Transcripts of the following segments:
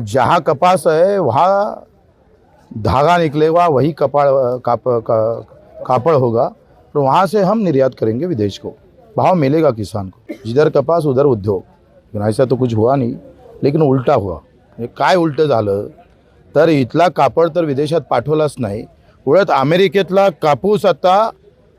जहाँ कपास है वहाँ धागा निकलेगा, वही कापड़ होगा, तो वहाँ से हम निर्यात करेंगे विदेश को, भाव मिलेगा किसान को। जिधर कपास उधर उद्योग। लेकिन ऐसा तो कुछ हुआ नहीं, लेकिन उलटा हुआ। हे काय उलटं झालं तर इथला कापड तर विदेशात पाठवलाच नाही, उलट अमेरिकेतला कापूस आता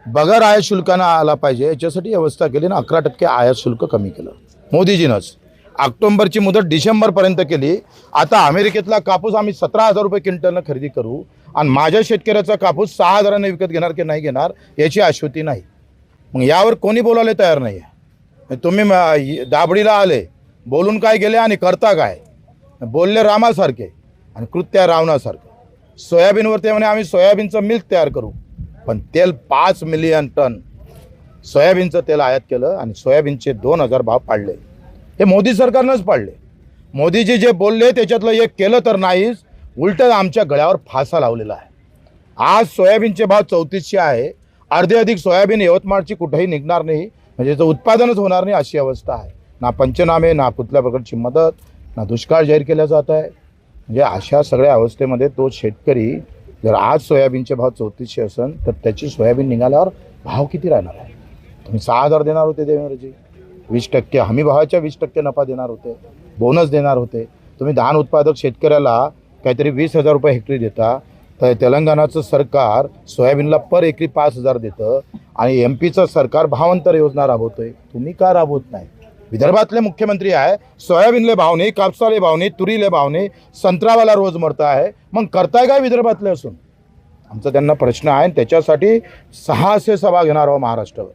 बगर आयात शुल्कानं आला पाहिजे याच्यासाठी व्यवस्था केली ना। 11% आयात शुल्क कमी केलं मोदीजीनंच। ऑक्टोबरची मुदत डिसेंबरपर्यंत केली। आता अमेरिकेतला कापूस आम्ही 17,000 रुपये क्विंटलनं खरेदी करू आणि माझ्या शेतकऱ्याचा कापूस 6,000ने विकत घेणार की नाही घेणार याची आश्वती नाही। मग यावर कोणी बोलायला तयार नाही आहे। तुम्ही दाबडीला आले, बोलून काय गेले आणि करता काय? बोलले रामासारखे आणि कृत्या रावणासारखं। सोयाबीनवर ते म्हणे आम्ही सोयाबीनचं मिल्क तयार करू, पण तेल 5 मिलियन टन सोयाबीनचं तेल आयात केलं आणि सोयाबीनचे 2,000 भाव पाडले। हे मोदी सरकारनंच पाडले। मोदीजी जे बोलले त्याच्यातलं एक केलं तर नाहीच, उलटं आमच्या गळ्यावर फासा लावलेला आहे। आज सोयाबीनचे भाव 3400 आहे। अर्धे अधिक सोयाबीन यवतमाळची कुठेही निघणार नाही, म्हणजे त्याचं उत्पादनच होणार नाही अशी अवस्था आहे। ना पंचनामे, ना कुठल्या प्रकारची मदत, ना दुष्काळ जाहीर केला जात आहे। म्हणजे अशा सगळ्या अवस्थेमध्ये तो शेतकरी जर आज सोयाबीनचे भाव 3400 असेल तर त्याची सोयाबीन निघाल्यावर भाव किती राहणार आहे? तुम्ही 6,000 देणार होते देवेंद्रजी, 20% हमी भावाच्या 20% नफा देणार होते, बोनस देणार होते। तुम्ही धान उत्पादक शेतकऱ्याला काहीतरी 20,000 रुपये हेक्टरी देता, तर तेलंगणाचं सरकार सोयाबीनला पर एकरी 5,000 देतं आणि MP चं सरकार भावांतर योजना राबवतोय। तुम्ही का राबवत नाही? विदर्भातले मुख्यमंत्री आहे, सोयाबीनले भाव नाही, कापसाले भाव नाही, तुरीले भाव नाही, संत्रावाला रोज मरता आहे, मग करताय काय विदर्भातले असून? आमचा त्यांना प्रश्न आहे। त्याच्यासाठी 600 सभा घेणार आहोत महाराष्ट्रावर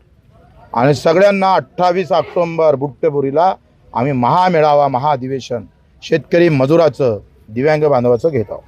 आणि सगळ्यांना 28 ऑक्टोबर बुट्टेपुरीला आम्ही महामेळावा, महाअधिवेशन शेतकरी मजुराचं, दिव्यांग बांधवाचं घेत आहोत।